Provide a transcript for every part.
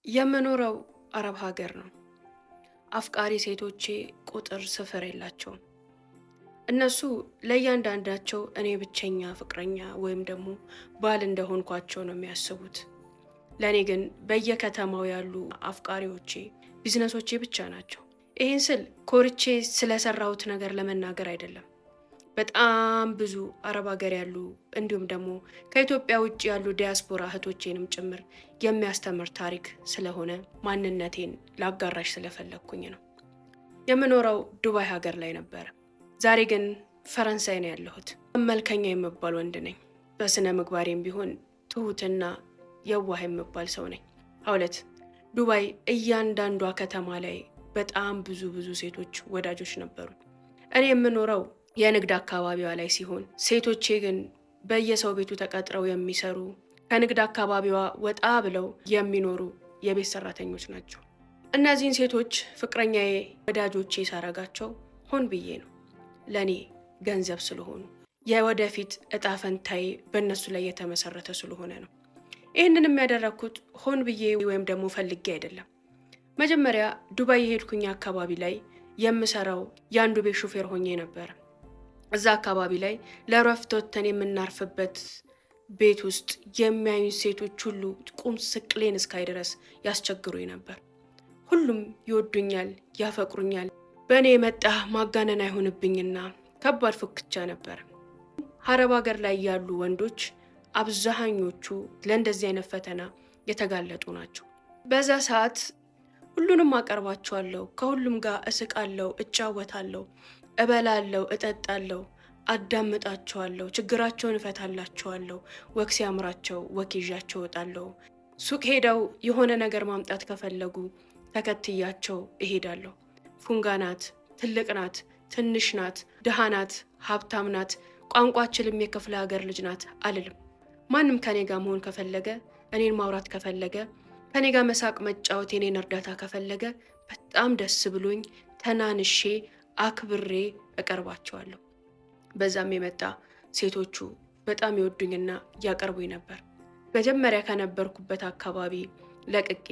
የምኖረው አረብ ሀገር ነው። አፍቃሪ ሴቶቼ ቁጥር ስፍር የላቸውም። እነሱ ለእያንዳንዳቸው እኔ ብቸኛ ፍቅረኛ ወይም ደግሞ ባል እንደሆንኳቸው ነው የሚያስቡት። ለእኔ ግን በየከተማው ያሉ አፍቃሪዎቼ ቢዝነሶቼ ብቻ ናቸው። ይህን ስል ኮርቼ ስለሰራሁት ነገር ለመናገር አይደለም። በጣም ብዙ አረብ ሀገር ያሉ እንዲሁም ደግሞ ከኢትዮጵያ ውጭ ያሉ ዲያስፖራ እህቶቼንም ጭምር የሚያስተምር ታሪክ ስለሆነ ማንነቴን ላጋራሽ ስለፈለግኩኝ ነው። የምኖረው ዱባይ ሀገር ላይ ነበረ። ዛሬ ግን ፈረንሳይ ነው ያለሁት። መልከኛ የምባል ወንድ ነኝ። በስነ ምግባሬም ቢሆን ትሁትና የዋህ የምባል ሰው ነኝ። ሀውለት ዱባይ እያንዳንዷ ከተማ ላይ በጣም ብዙ ሴቶች ወዳጆች ነበሩ። እኔ የምኖረው የንግድ አካባቢዋ ላይ ሲሆን ሴቶቼ ግን በየሰው ቤቱ ተቀጥረው የሚሰሩ ከንግድ አካባቢዋ ወጣ ብለው የሚኖሩ የቤት ሰራተኞች ናቸው። እነዚህን ሴቶች ፍቅረኛዬ ወዳጆቼ ሳረጋቸው ሆን ብዬ ነው። ለኔ ገንዘብ ስለሆኑ የወደፊት እጣ ፈንታዬ በእነሱ ላይ የተመሰረተ ስለሆነ ነው። ይህንንም ያደረኩት ሆን ብዬ ወይም ደግሞ ፈልጌ አይደለም። መጀመሪያ ዱባይ የሄድኩኝ አካባቢ ላይ የምሰራው የአንዱ ቤት ሹፌር ሆኜ ነበር። እዛ አካባቢ ላይ ለረፍት ወጥተን የምናርፍበት ቤት ውስጥ የሚያዩ ሴቶች ሁሉ ቁም ስቅሌን እስካይ ድረስ ያስቸግሩኝ ነበር። ሁሉም ይወዱኛል፣ ያፈቅሩኛል። በእኔ የመጣ ማጋነን አይሆንብኝና ከባድ ፉክቻ ነበር። አረብ ሀገር ላይ ያሉ ወንዶች አብዛኞቹ ለእንደዚህ አይነት ፈተና የተጋለጡ ናቸው። በዛ ሰዓት ሁሉንም አቀርባቸዋለሁ፣ ከሁሉም ጋር እስቃለሁ፣ እጫወታለሁ፣ እበላለሁ፣ እጠጣለሁ፣ አዳምጣቸዋለሁ፣ ችግራቸውን እፈታላቸዋለሁ። ወክ ሲያምራቸው ወክ ይዣቸው እወጣለሁ። ሱቅ ሄደው የሆነ ነገር ማምጣት ከፈለጉ ተከትያቸው እሄዳለሁ። ፉንጋ ናት፣ ትልቅ ናት፣ ትንሽ ናት፣ ድሃ ናት፣ ሀብታም ናት፣ ቋንቋችልም የክፍለ ሀገር ልጅ ናት አልልም። ማንም ከኔ ጋር መሆን ከፈለገ፣ እኔን ማውራት ከፈለገ፣ ከኔ ጋር መሳቅ መጫወት፣ የኔን እርዳታ ከፈለገ በጣም ደስ ብሎኝ ተናንሼ አክብሬ እቀርባቸዋለሁ። በዛም የመጣ ሴቶቹ በጣም ይወዱኝና ያቀርቡኝ ነበር። መጀመሪያ ከነበርኩበት አካባቢ ለቅቄ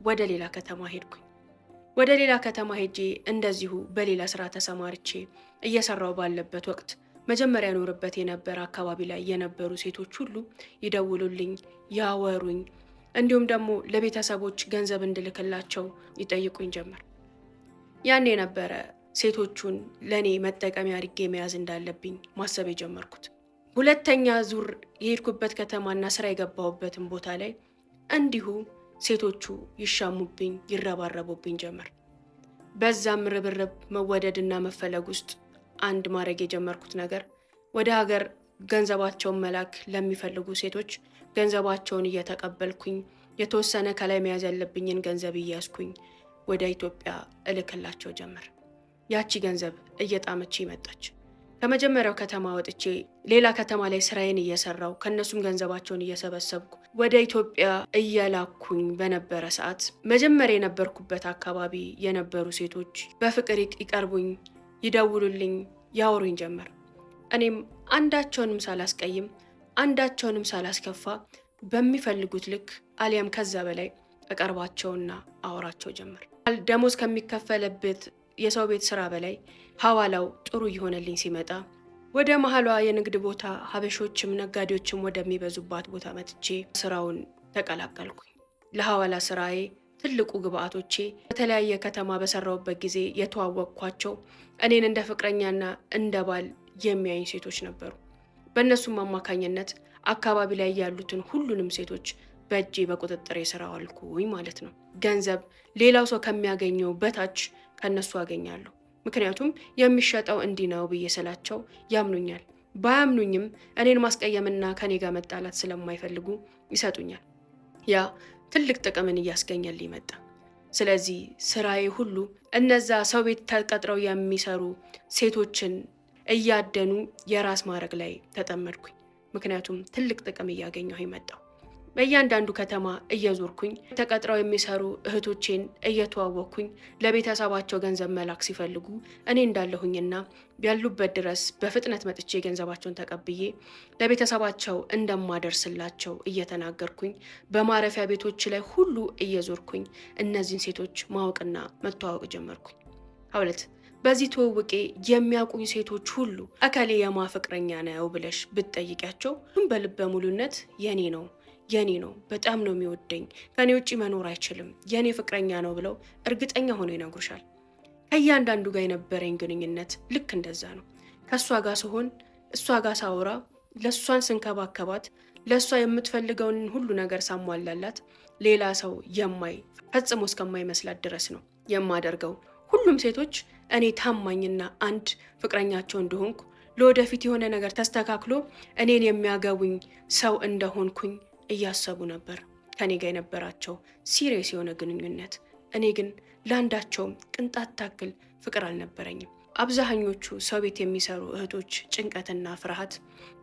ወደ ሌላ ከተማ ሄድኩኝ። ወደ ሌላ ከተማ ሄጄ እንደዚሁ በሌላ ስራ ተሰማርቼ እየሰራው ባለበት ወቅት መጀመሪያ ኖርበት የነበረ አካባቢ ላይ የነበሩ ሴቶች ሁሉ ይደውሉልኝ፣ ያወሩኝ፣ እንዲሁም ደግሞ ለቤተሰቦች ገንዘብ እንድልክላቸው ይጠይቁኝ ጀመር። ያኔ ነበረ ሴቶቹን ለኔ መጠቀሚያ አድርጌ መያዝ እንዳለብኝ ማሰብ የጀመርኩት። ሁለተኛ ዙር የሄድኩበት ከተማና ስራ የገባሁበትን ቦታ ላይ እንዲሁ ሴቶቹ ይሻሙብኝ፣ ይረባረቡብኝ ጀመር። በዛም ርብርብ መወደድና መፈለግ ውስጥ አንድ ማድረግ የጀመርኩት ነገር ወደ ሀገር ገንዘባቸውን መላክ ለሚፈልጉ ሴቶች ገንዘባቸውን እየተቀበልኩኝ የተወሰነ ከላይ መያዝ ያለብኝን ገንዘብ እያስኩኝ ወደ ኢትዮጵያ እልክላቸው ጀመር። ያቺ ገንዘብ እየጣመች መጣች። ከመጀመሪያው ከተማ ወጥቼ ሌላ ከተማ ላይ ስራዬን እየሰራው ከነሱም ገንዘባቸውን እየሰበሰብኩ ወደ ኢትዮጵያ እየላኩኝ በነበረ ሰዓት መጀመሪያ የነበርኩበት አካባቢ የነበሩ ሴቶች በፍቅር ይቀርቡኝ፣ ይደውሉልኝ፣ ያወሩኝ ጀመር። እኔም አንዳቸውንም ሳላስቀይም አንዳቸውንም ሳላስከፋ በሚፈልጉት ልክ አሊያም ከዛ በላይ እቀርባቸውና አወራቸው ጀመር። ደሞዝ ከሚከፈልበት የሰው ቤት ስራ በላይ ሐዋላው ጥሩ እየሆነልኝ ሲመጣ ወደ መሀሏ የንግድ ቦታ ሀበሾችም ነጋዴዎችም ወደሚበዙባት ቦታ መጥቼ ስራውን ተቀላቀልኩኝ። ለሐዋላ ስራዬ ትልቁ ግብአቶቼ በተለያየ ከተማ በሰራውበት ጊዜ የተዋወቅኳቸው እኔን እንደ ፍቅረኛና እንደ ባል የሚያዩ ሴቶች ነበሩ። በእነሱም አማካኝነት አካባቢ ላይ ያሉትን ሁሉንም ሴቶች በእጄ በቁጥጥር ስራ አዋልኩኝ ማለት ነው። ገንዘብ ሌላው ሰው ከሚያገኘው በታች ከነሱ አገኛለሁ። ምክንያቱም የሚሸጠው እንዲህ ነው ብዬ ስላቸው ያምኑኛል። ባያምኑኝም እኔን ማስቀየምና ከኔ ጋር መጣላት ስለማይፈልጉ ይሰጡኛል። ያ ትልቅ ጥቅምን እያስገኘልኝ መጣ። ስለዚህ ስራዬ ሁሉ እነዛ ሰው ቤት ተቀጥረው የሚሰሩ ሴቶችን እያደኑ የራስ ማድረግ ላይ ተጠመድኩኝ። ምክንያቱም ትልቅ ጥቅም እያገኘሁ መጣሁ። በእያንዳንዱ ከተማ እየዞርኩኝ ተቀጥረው የሚሰሩ እህቶቼን እየተዋወቅኩኝ ለቤተሰባቸው ገንዘብ መላክ ሲፈልጉ እኔ እንዳለሁኝና ያሉበት ድረስ በፍጥነት መጥቼ ገንዘባቸውን ተቀብዬ ለቤተሰባቸው እንደማደርስላቸው እየተናገርኩኝ በማረፊያ ቤቶች ላይ ሁሉ እየዞርኩኝ እነዚህን ሴቶች ማወቅና መተዋወቅ ጀመርኩኝ። ሁለት በዚህ ትውውቄ የሚያውቁኝ ሴቶች ሁሉ እከሌ የማ ፍቅረኛ ነው ብለሽ ብትጠይቂያቸው በልበ ሙሉነት የኔ ነው፣ በጣም ነው የሚወደኝ፣ ከኔ ውጪ መኖር አይችልም፣ የኔ ፍቅረኛ ነው ብለው እርግጠኛ ሆኖ ይነግሩሻል። ከእያንዳንዱ ጋር የነበረኝ ግንኙነት ልክ እንደዛ ነው። ከእሷ ጋር ስሆን፣ እሷ ጋር ሳወራ፣ ለእሷን ስንከባከባት፣ ለእሷ የምትፈልገውን ሁሉ ነገር ሳሟላላት ሌላ ሰው ፈጽሞ እስከማይመስላት ድረስ ነው የማደርገው። ሁሉም ሴቶች እኔ ታማኝና አንድ ፍቅረኛቸው እንደሆንኩ ለወደፊት የሆነ ነገር ተስተካክሎ እኔን የሚያገቡኝ ሰው እንደሆንኩኝ እያሰቡ ነበር ከኔ ጋር የነበራቸው ሲሪየስ የሆነ ግንኙነት። እኔ ግን ለአንዳቸውም ቅንጣት ታክል ፍቅር አልነበረኝም። አብዛኞቹ ሰው ቤት የሚሰሩ እህቶች ጭንቀትና ፍርሃት፣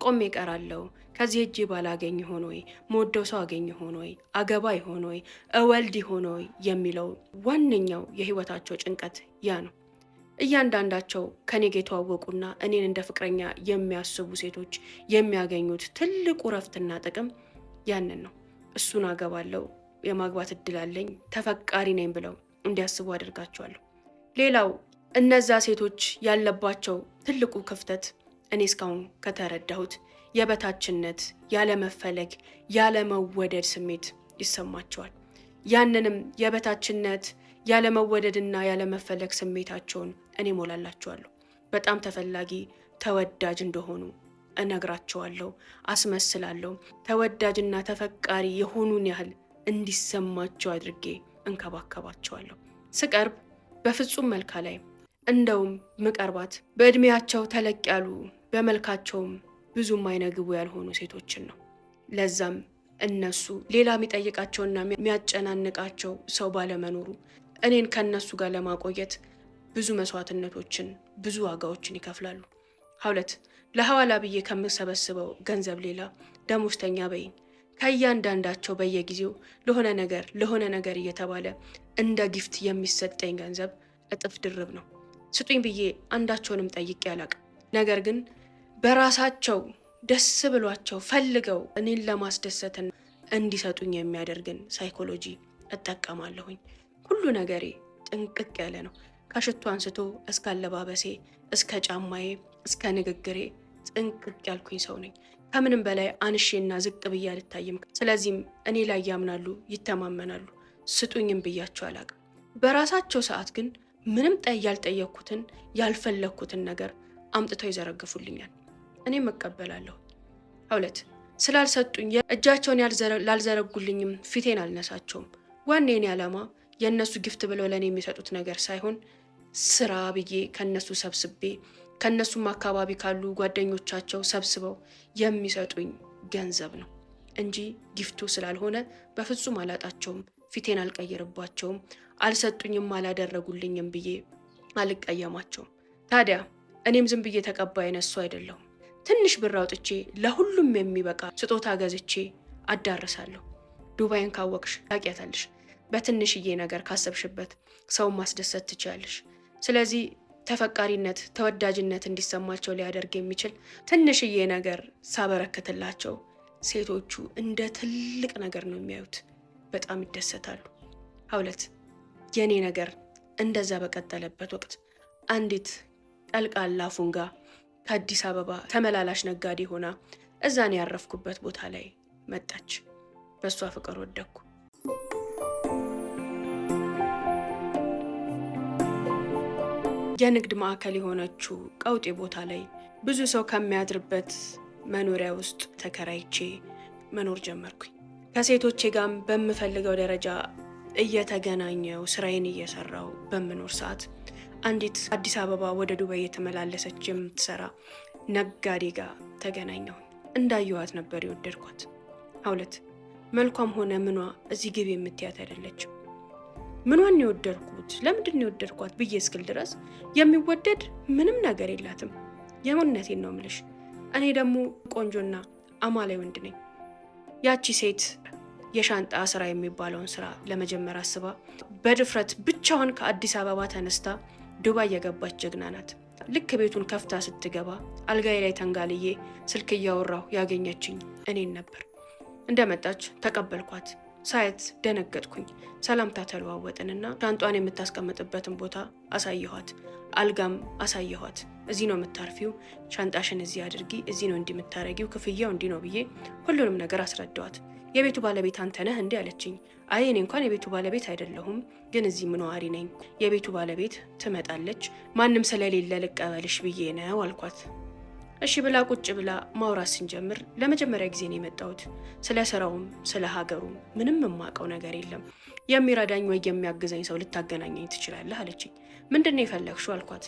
ቆሜ እቀራለሁ፣ ከዚህ እጅ ባላገኝ ሆኖ ወይ፣ መወደው ሰው አገኝ ሆኖ ወይ፣ አገባ ሆኖ ወይ፣ እወልድ ሆኖ ወይ የሚለው ዋነኛው የህይወታቸው ጭንቀት ያ ነው። እያንዳንዳቸው ከኔ ጋር የተዋወቁና እኔን እንደ ፍቅረኛ የሚያስቡ ሴቶች የሚያገኙት ትልቁ ረፍትና ጥቅም ያንን ነው። እሱን አገባለሁ፣ የማግባት እድል አለኝ፣ ተፈቃሪ ነኝ ብለው እንዲያስቡ አደርጋቸዋለሁ። ሌላው እነዛ ሴቶች ያለባቸው ትልቁ ክፍተት እኔ እስካሁን ከተረዳሁት የበታችነት፣ ያለመፈለግ፣ ያለመወደድ ስሜት ይሰማቸዋል። ያንንም የበታችነት ያለመወደድና ያለመፈለግ ስሜታቸውን እኔ ሞላላቸዋለሁ። በጣም ተፈላጊ ተወዳጅ እንደሆኑ እነግራቸዋለሁ፣ አስመስላለሁ። ተወዳጅና ተፈቃሪ የሆኑን ያህል እንዲሰማቸው አድርጌ እንከባከባቸዋለሁ። ስቀርብ በፍጹም መልካ ላይ እንደውም ምቀርባት በእድሜያቸው ተለቅ ያሉ በመልካቸውም ብዙም አይነግቡ ያልሆኑ ሴቶችን ነው። ለዛም እነሱ ሌላ የሚጠይቃቸውና የሚያጨናንቃቸው ሰው ባለመኖሩ እኔን ከነሱ ጋር ለማቆየት ብዙ መስዋዕትነቶችን፣ ብዙ ዋጋዎችን ይከፍላሉ። ሁለት ለሐዋላ ብዬ ከምሰበስበው ገንዘብ ሌላ ደሞዝተኛ በይኝ። ከእያንዳንዳቸው በየጊዜው ለሆነ ነገር እየተባለ እንደ ጊፍት የሚሰጠኝ ገንዘብ እጥፍ ድርብ ነው። ስጡኝ ብዬ አንዳቸውንም ጠይቄ አላቅም። ነገር ግን በራሳቸው ደስ ብሏቸው ፈልገው እኔን ለማስደሰትን እንዲሰጡኝ የሚያደርግን ሳይኮሎጂ እጠቀማለሁኝ። ሁሉ ነገሬ ጥንቅቅ ያለ ነው። ከሽቱ አንስቶ እስከ አለባበሴ፣ እስከ ጫማዬ፣ እስከ ንግግሬ ጥንቅቅ ያልኩኝ ሰው ነኝ። ከምንም በላይ አንሼና ዝቅ ብዬ አልታይም። ስለዚህም እኔ ላይ ያምናሉ፣ ይተማመናሉ። ስጡኝም ብያቸው አላቅም። በራሳቸው ሰዓት ግን ምንም ያልጠየቅኩትን ያልፈለግኩትን ነገር አምጥተው ይዘረግፉልኛል። እኔም እቀበላለሁ። ሁለት ስላልሰጡኝ እጃቸውን ላልዘረጉልኝም ፊቴን አልነሳቸውም። ዋና የኔ ዓላማ የእነሱ ጊፍት ብለው ለእኔ የሚሰጡት ነገር ሳይሆን ስራ ብዬ ከነሱ ሰብስቤ ከነሱም አካባቢ ካሉ ጓደኞቻቸው ሰብስበው የሚሰጡኝ ገንዘብ ነው እንጂ ጊፍቱ ስላልሆነ በፍጹም አላጣቸውም፣ ፊቴን አልቀይርባቸውም፣ አልሰጡኝም አላደረጉልኝም ብዬ አልቀየማቸውም። ታዲያ እኔም ዝም ብዬ ተቀባይ ነሱ አይደለሁም። ትንሽ ብር አውጥቼ ለሁሉም የሚበቃ ስጦታ ገዝቼ አዳርሳለሁ። ዱባይን ካወቅሽ ታውቂያታለሽ። በትንሽዬ ነገር ካሰብሽበት ሰውን ማስደሰት ትችያለሽ። ስለዚህ ተፈቃሪነት፣ ተወዳጅነት እንዲሰማቸው ሊያደርግ የሚችል ትንሽዬ ነገር ሳበረክትላቸው ሴቶቹ እንደ ትልቅ ነገር ነው የሚያዩት። በጣም ይደሰታሉ። ሁለት የኔ ነገር እንደዛ በቀጠለበት ወቅት አንዲት ቀልቃላ ፉንጋ ከአዲስ አበባ ተመላላሽ ነጋዴ ሆና እዛን ያረፍኩበት ቦታ ላይ መጣች። በእሷ ፍቅር ወደኩ። የንግድ ማዕከል የሆነችው ቀውጤ ቦታ ላይ ብዙ ሰው ከሚያድርበት መኖሪያ ውስጥ ተከራይቼ መኖር ጀመርኩኝ። ከሴቶቼ ጋርም በምፈልገው ደረጃ እየተገናኘው ስራዬን እየሰራው በምኖር ሰዓት አንዲት አዲስ አበባ ወደ ዱባይ የተመላለሰች የምትሰራ ነጋዴ ጋር ተገናኘሁ። እንዳየኋት ነበር የወደድኳት። ሁለት መልኳም ሆነ ምኗ እዚህ ግብ የምትያት አይደለችም። ምኗን የወደድኩት ለምንድን ነው የወደድኳት ብዬ እስክል ድረስ የሚወደድ ምንም ነገር የላትም። የእውነቴን ነው ምልሽ። እኔ ደግሞ ቆንጆና አማላይ ወንድ ነኝ። ያቺ ሴት የሻንጣ ስራ የሚባለውን ስራ ለመጀመር አስባ በድፍረት ብቻዋን ከአዲስ አበባ ተነስታ ዱባይ የገባች ጀግና ናት። ልክ ቤቱን ከፍታ ስትገባ አልጋዬ ላይ ተንጋልዬ ስልክ እያወራሁ ያገኘችኝ እኔን ነበር። እንደመጣች ተቀበልኳት። ሳያት ደነገጥኩኝ። ሰላምታ ተለዋወጥንና ሻንጧን የምታስቀምጥበትን ቦታ አሳየኋት። አልጋም አሳየኋት። እዚህ ነው የምታርፊው፣ ሻንጣሽን እዚህ አድርጊ፣ እዚህ ነው እንዲህ የምታረጊው፣ ክፍያው እንዲህ ነው ብዬ ሁሉንም ነገር አስረዳኋት። የቤቱ ባለቤት አንተ ነህ እንዲህ አለችኝ። አይ እኔ እንኳን የቤቱ ባለቤት አይደለሁም፣ ግን እዚህ ነዋሪ ነኝ። የቤቱ ባለቤት ትመጣለች፣ ማንም ስለሌለ ልቀበልሽ ብዬ ነው አልኳት። እሺ ብላ ቁጭ ብላ ማውራት ስንጀምር ለመጀመሪያ ጊዜ ነው የመጣሁት። ስለ ስራውም ስለ ሀገሩም ምንም የማውቀው ነገር የለም። የሚረዳኝ ወይ የሚያግዘኝ ሰው ልታገናኘኝ ትችላለህ አለችኝ። ምንድን ነው የፈለግሽው አልኳት።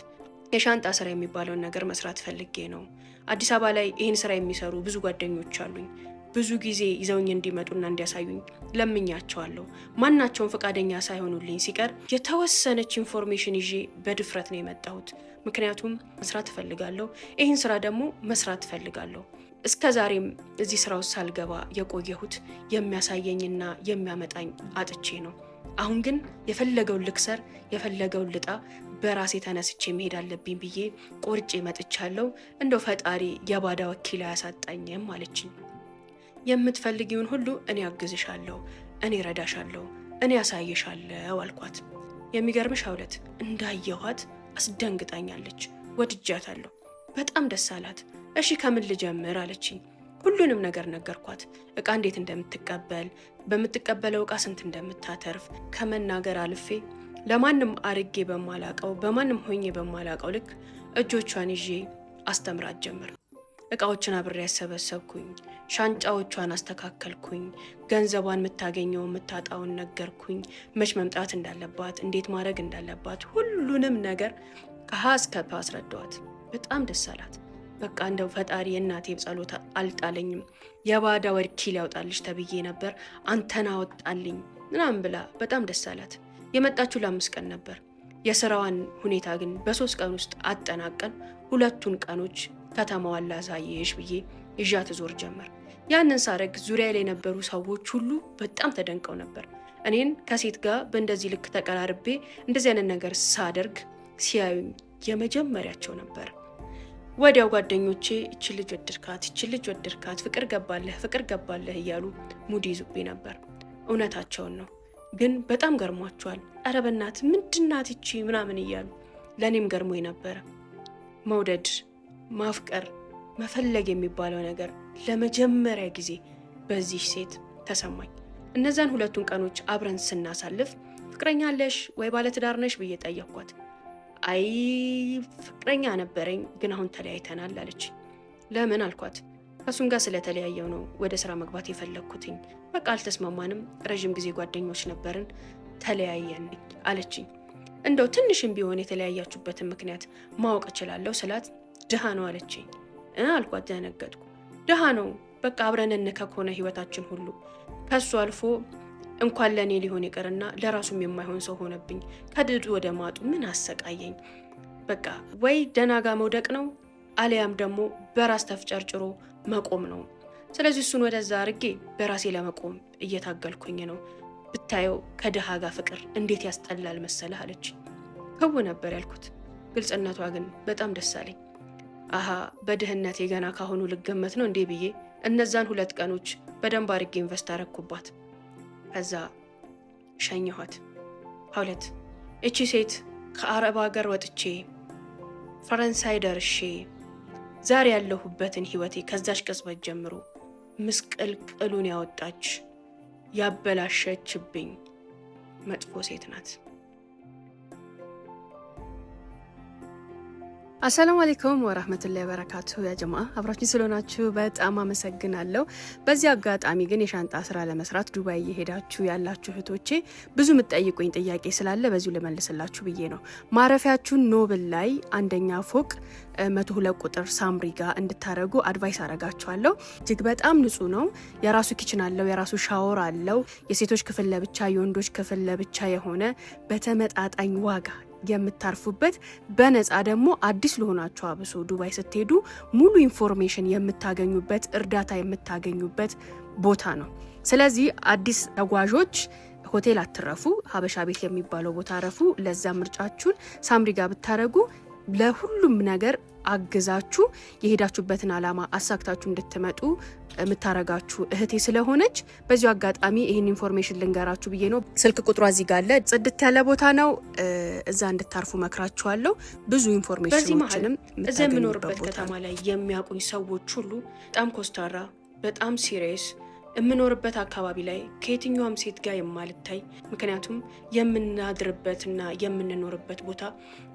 የሻንጣ ስራ የሚባለውን ነገር መስራት ፈልጌ ነው። አዲስ አበባ ላይ ይህን ስራ የሚሰሩ ብዙ ጓደኞች አሉኝ። ብዙ ጊዜ ይዘውኝ እንዲመጡና እንዲያሳዩኝ ለምኛቸዋለሁ። ማናቸውን ፈቃደኛ ሳይሆኑልኝ ሲቀር የተወሰነች ኢንፎርሜሽን ይዤ በድፍረት ነው የመጣሁት። ምክንያቱም መስራት እፈልጋለሁ። ይህን ስራ ደግሞ መስራት እፈልጋለሁ። እስከ ዛሬም እዚህ ስራ ውስጥ ሳልገባ የቆየሁት የሚያሳየኝና የሚያመጣኝ አጥቼ ነው። አሁን ግን የፈለገውን ልክሰር፣ የፈለገውን ልጣ፣ በራሴ ተነስቼ መሄድ አለብኝ ብዬ ቆርጬ መጥቻለሁ። እንደው ፈጣሪ የባዳ ወኪል አያሳጣኝም አለችኝ። የምትፈልጊውን ሁሉ እኔ አግዝሻለሁ፣ እኔ ረዳሻለሁ፣ እኔ ያሳይሻለሁ አልኳት። የሚገርምሽ አውለት እንዳየኋት አስደንግጣኛለች። ወድጃታለሁ። በጣም ደስ አላት። እሺ ከምን ልጀምር አለችኝ። ሁሉንም ነገር ነገርኳት። እቃ እንዴት እንደምትቀበል፣ በምትቀበለው እቃ ስንት እንደምታተርፍ ከመናገር አልፌ ለማንም አርጌ በማላቀው በማንም ሆኜ በማላቀው ልክ እጆቿን ይዤ አስተምራት ጀመር። እቃዎችን አብሬ ያሰበሰብኩኝ፣ ሻንጫዎቿን አስተካከልኩኝ፣ ገንዘቧን የምታገኘው የምታጣውን ነገርኩኝ፣ መች መምጣት እንዳለባት፣ እንዴት ማድረግ እንዳለባት ሁሉንም ነገር ከሀ እስከ ፐ አስረዳኋት። በጣም ደስ አላት። በቃ እንደው ፈጣሪ የእናቴ ጸሎት አልጣለኝም፣ የባዳ ወኪል ያውጣልሽ ተብዬ ነበር፣ አንተን አወጣልኝ ምናምን ብላ በጣም ደስ አላት። የመጣችው ለ5 ቀን ነበር። የስራዋን ሁኔታ ግን በ3 ቀን ውስጥ አጠናቀን 2ቱን ቀኖች ከተማዋን ላሳየሽ ብዬ ይዣት ዞር ጀመር። ያንን ሳረግ ዙሪያ ላይ የነበሩ ሰዎች ሁሉ በጣም ተደንቀው ነበር። እኔን ከሴት ጋር በእንደዚህ ልክ ተቀራርቤ እንደዚህ አይነት ነገር ሳደርግ ሲያዩኝ የመጀመሪያቸው ነበር። ወዲያው ጓደኞቼ እቺ ልጅ ወደድካት፣ ፍቅር ገባለህ እያሉ ሙድ ይዙብኝ ነበር። እውነታቸውን ነው፣ ግን በጣም ገርሟቸዋል። ኧረ በእናትህ ምንድናት እቺ ምናምን እያሉ ለእኔም ገርሞኝ ነበረ። መውደድ፣ ማፍቀር፣ መፈለግ የሚባለው ነገር ለመጀመሪያ ጊዜ በዚህ ሴት ተሰማኝ። እነዛን 2ቱን ቀኖች አብረን ስናሳልፍ ፍቅረኛ አለሽ ወይ ባለትዳር ነሽ ብዬ ጠየኳት። አይ ፍቅረኛ ነበረኝ ግን አሁን ተለያይተናል አለች። ለምን አልኳት። ከሱም ጋር ስለተለያየው ነው ወደ ስራ መግባት የፈለግኩትኝ። በቃ አልተስማማንም፣ ረዥም ጊዜ ጓደኞች ነበርን፣ ተለያየን አለችኝ። እንደው ትንሽም ቢሆን የተለያያችሁበትን ምክንያት ማወቅ እችላለሁ ስላት ድሃ ነው አለችኝ። አልኳት። ደነገጥኩ። ድሃ ነው በቃ አብረን እንከኮነ ህይወታችን ሁሉ ከሱ አልፎ እንኳን ለኔ ሊሆን ይቀርና ለራሱም የማይሆን ሰው ሆነብኝ። ከድጡ ወደ ማጡ ምን አሰቃየኝ። በቃ ወይ ደናጋ መውደቅ ነው አሊያም ደግሞ በራስ ተፍጨርጭሮ መቆም ነው። ስለዚህ እሱን ወደዛ አርጌ በራሴ ለመቆም እየታገልኩኝ ነው። ብታየው ከድሃ ጋር ፍቅር እንዴት ያስጠላል መሰለህ አለች። ከው ነበር ያልኩት። ግልጽነቷ ግን በጣም ደስ አለኝ። አሃ በድህነቴ ገና ካሁኑ ልገመት ነው እንዴ ብዬ እነዛን 2 ቀኖች በደንብ አርጌ ኢንቨስት አረኩባት። ከዛ ሸኘኋት። ሀውለት እቺ ሴት ከአረብ ሀገር ወጥቼ ፈረንሳይ ደርሼ ዛሬ ያለሁበትን ህይወቴ ከዛች ቅጽበት ጀምሮ ምስቅልቅሉን ያወጣች ያበላሸችብኝ መጥፎ ሴት ናት። አሰላሙ አለይኩም ወራህመቱላሂ ወበረካቱ። ያ ጀማ አብራችን ስለሆናችሁ በጣም አመሰግናለሁ። በዚህ አጋጣሚ ግን የሻንጣ ስራ ለመስራት ዱባይ እየሄዳችሁ ያላችሁ እህቶቼ ብዙ የምትጠይቁኝ ጥያቄ ስላለ በዚሁ ልመልስላችሁ ብዬ ነው። ማረፊያችሁን ኖብል ላይ 1ኛ ፎቅ 102 ቁጥር ሳምሪ ጋር እንድታረጉ አድቫይስ አረጋችኋለሁ። እጅግ በጣም ንጹህ ነው። የራሱ ኪችን አለው፣ የራሱ ሻወር አለው። የሴቶች ክፍል ለብቻ፣ የወንዶች ክፍል ለብቻ የሆነ በተመጣጣኝ ዋጋ የምታርፉበት በነፃ ደግሞ አዲስ ለሆናችሁ አብሶ ዱባይ ስትሄዱ ሙሉ ኢንፎርሜሽን የምታገኙበት እርዳታ የምታገኙበት ቦታ ነው። ስለዚህ አዲስ ተጓዦች ሆቴል አትረፉ፣ ሀበሻ ቤት የሚባለው ቦታ አረፉ። ለዛ ምርጫችሁን ሳምሪ ጋር ብታረጉ ለሁሉም ነገር አግዛችሁ የሄዳችሁበትን ዓላማ አሳክታችሁ እንድትመጡ የምታረጋችሁ እህቴ ስለሆነች በዚሁ አጋጣሚ ይህን ኢንፎርሜሽን ልንገራችሁ ብዬ ነው። ስልክ ቁጥሯ እዚህ ጋር አለ። ጽድት ያለ ቦታ ነው። እዛ እንድታርፉ መክራችኋለሁ። ብዙ ኢንፎርሜሽኖችንም እዛ የምኖርበት ከተማ ላይ የሚያውቁኝ ሰዎች ሁሉ በጣም ኮስታራ፣ በጣም ሲሪየስ፣ የምኖርበት አካባቢ ላይ ከየትኛውም ሴት ጋር የማልታይ ምክንያቱም የምናድርበትና የምንኖርበት ቦታ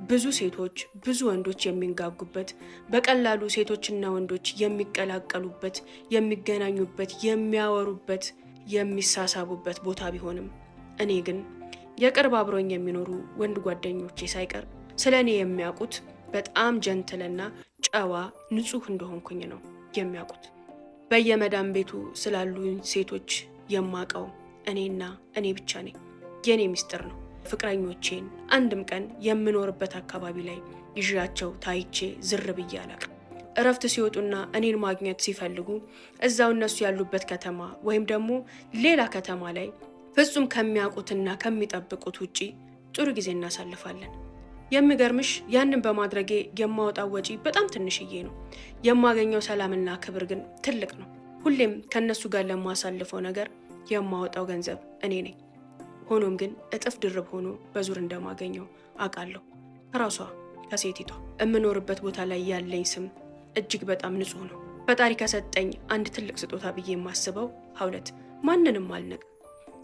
ብዙ ሴቶች ብዙ ወንዶች የሚንጋጉበት በቀላሉ ሴቶችና ወንዶች የሚቀላቀሉበት የሚገናኙበት የሚያወሩበት የሚሳሳቡበት ቦታ ቢሆንም እኔ ግን የቅርብ አብሮኝ የሚኖሩ ወንድ ጓደኞቼ ሳይቀር ስለ እኔ የሚያውቁት በጣም ጀንትልና ጨዋ ንጹህ እንደሆንኩኝ ነው የሚያውቁት። በየመዳም ቤቱ ስላሉኝ ሴቶች የማቀው እኔና እኔ ብቻ ነኝ። የኔ ሚስጥር ነው። ፍቅረኞቼን አንድም ቀን የምኖርበት አካባቢ ላይ ይዣቸው ታይቼ ዝር ብዬ አላቅም። እረፍት ሲወጡና እኔን ማግኘት ሲፈልጉ እዛው እነሱ ያሉበት ከተማ ወይም ደግሞ ሌላ ከተማ ላይ ፍጹም ከሚያውቁትና ከሚጠብቁት ውጪ ጥሩ ጊዜ እናሳልፋለን። የሚገርምሽ ያንን በማድረጌ የማወጣው ወጪ በጣም ትንሽዬ ነው። የማገኘው ሰላምና ክብር ግን ትልቅ ነው። ሁሌም ከነሱ ጋር ለማሳልፈው ነገር የማወጣው ገንዘብ እኔ ነኝ። ሆኖም ግን እጥፍ ድርብ ሆኖ በዙር እንደማገኘው አውቃለሁ። ከራሷ ከሴቲቷ የምኖርበት ቦታ ላይ ያለኝ ስም እጅግ በጣም ንጹህ ነው። ፈጣሪ ከሰጠኝ አንድ ትልቅ ስጦታ ብዬ የማስበው ሀውለት ማንንም አልነቅ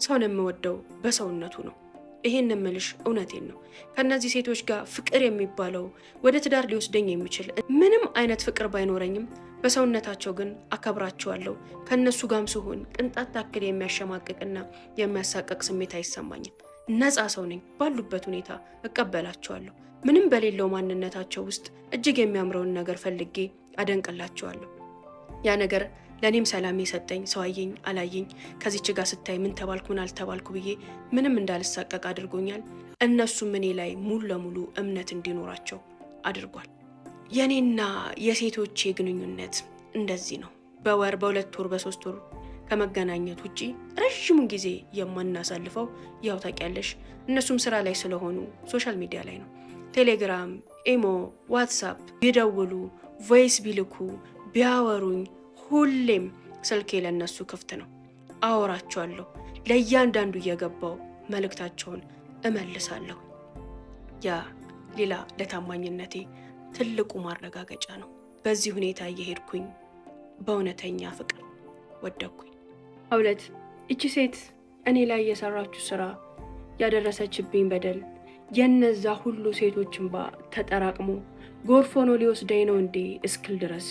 ሰውን የምወደው በሰውነቱ ነው። ይሄን እምልሽ እውነቴን ነው። ከነዚህ ሴቶች ጋር ፍቅር የሚባለው ወደ ትዳር ሊወስደኝ የሚችል ምንም አይነት ፍቅር ባይኖረኝም በሰውነታቸው ግን አከብራቸዋለሁ። ከነሱ ጋርም ስሆን ቅንጣት ታክል የሚያሸማቅቅና የሚያሳቀቅ ስሜት አይሰማኝም። ነፃ ሰው ነኝ። ባሉበት ሁኔታ እቀበላቸዋለሁ። ምንም በሌለው ማንነታቸው ውስጥ እጅግ የሚያምረውን ነገር ፈልጌ አደንቅላቸዋለሁ። ያ ነገር ለኔም ሰላም የሰጠኝ ሰው አየኝ አላየኝ ከዚች ጋር ስታይ ምን ተባልኩ ምን አልተባልኩ ብዬ ምንም እንዳልሳቀቅ አድርጎኛል። እነሱም እኔ ላይ ሙሉ ለሙሉ እምነት እንዲኖራቸው አድርጓል። የኔና የሴቶቼ ግንኙነት እንደዚህ ነው። በወር በ2 ወር በ3 ወር ከመገናኘት ውጪ ረጅሙን ጊዜ የማናሳልፈው ያው ታውቂያለሽ እነሱም ስራ ላይ ስለሆኑ ሶሻል ሚዲያ ላይ ነው። ቴሌግራም፣ ኢሞ፣ ዋትሳፕ ቢደውሉ ቮይስ ቢልኩ ቢያወሩኝ ሁሌም ስልኬ ለነሱ ክፍት ነው። አወራቸዋለሁ። ለእያንዳንዱ እየገባው መልእክታቸውን እመልሳለሁ። ያ ሌላ ለታማኝነቴ ትልቁ ማረጋገጫ ነው። በዚህ ሁኔታ እየሄድኩኝ በእውነተኛ ፍቅር ወደኩኝ። ሀውለት እቺ ሴት እኔ ላይ የሰራችው ስራ ያደረሰችብኝ በደል የነዛ ሁሉ ሴቶች እንባ ተጠራቅሞ ጎርፍ ሆኖ ሊወስደኝ ነው እንዴ እስክል ድረስ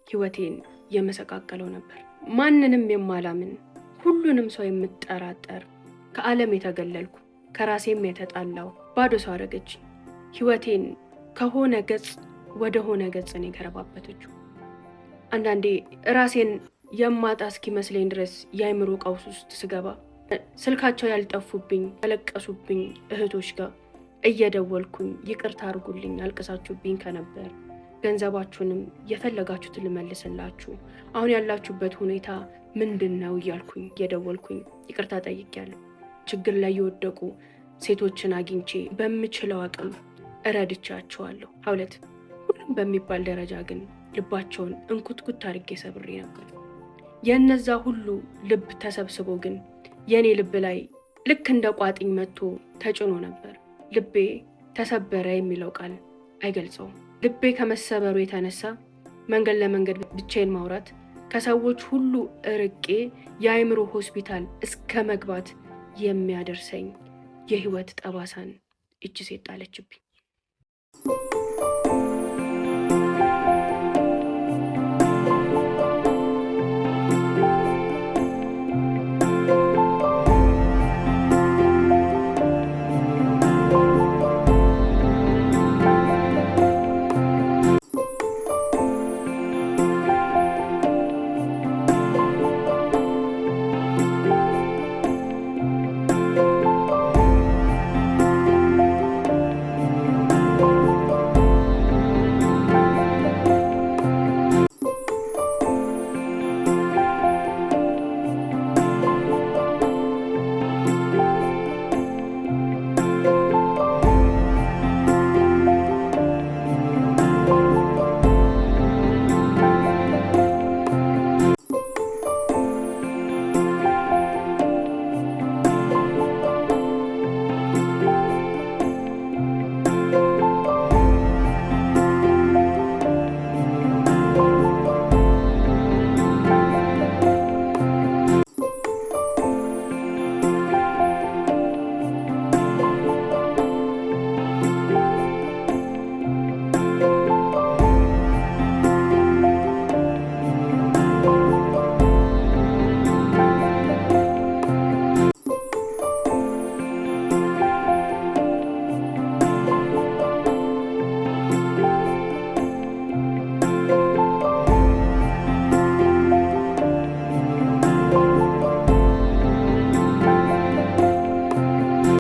ህይወቴን የመሰቃቀለው ነበር። ማንንም የማላምን ሁሉንም ሰው የምጠራጠር ከዓለም የተገለልኩ ከራሴም የተጣላው ባዶ ሰው አደረገች። ህይወቴን ከሆነ ገጽ ወደ ሆነ ገጽ ነው የገረባበተችው። አንዳንዴ ራሴን የማጣ እስኪመስለኝ ድረስ የአይምሮ ቀውስ ውስጥ ስገባ ስልካቸው ያልጠፉብኝ ያለቀሱብኝ እህቶች ጋር እየደወልኩኝ ይቅርታ አድርጉልኝ አልቅሳችሁብኝ ከነበር ገንዘባችሁንም የፈለጋችሁትን ልመልስላችሁ፣ አሁን ያላችሁበት ሁኔታ ምንድነው እያልኩኝ እየደወልኩኝ ይቅርታ ጠይቄያለሁ። ችግር ላይ የወደቁ ሴቶችን አግኝቼ በምችለው አቅም እረድቻቸዋለሁ። ሀውለት ሁሉም በሚባል ደረጃ ግን ልባቸውን እንኩትኩት አድርጌ ሰብሬ ነበር። የነዛ ሁሉ ልብ ተሰብስቦ ግን የኔ ልብ ላይ ልክ እንደ ቋጥኝ መጥቶ ተጭኖ ነበር። ልቤ ተሰበረ የሚለው ቃል አይገልጸውም። ልቤ ከመሰበሩ የተነሳ መንገድ ለመንገድ ብቻዬን ማውራት ከሰዎች ሁሉ እርቄ የአይምሮ ሆስፒታል እስከ መግባት የሚያደርሰኝ የህይወት ጠባሳን እቺ ሴት ጣለችብኝ።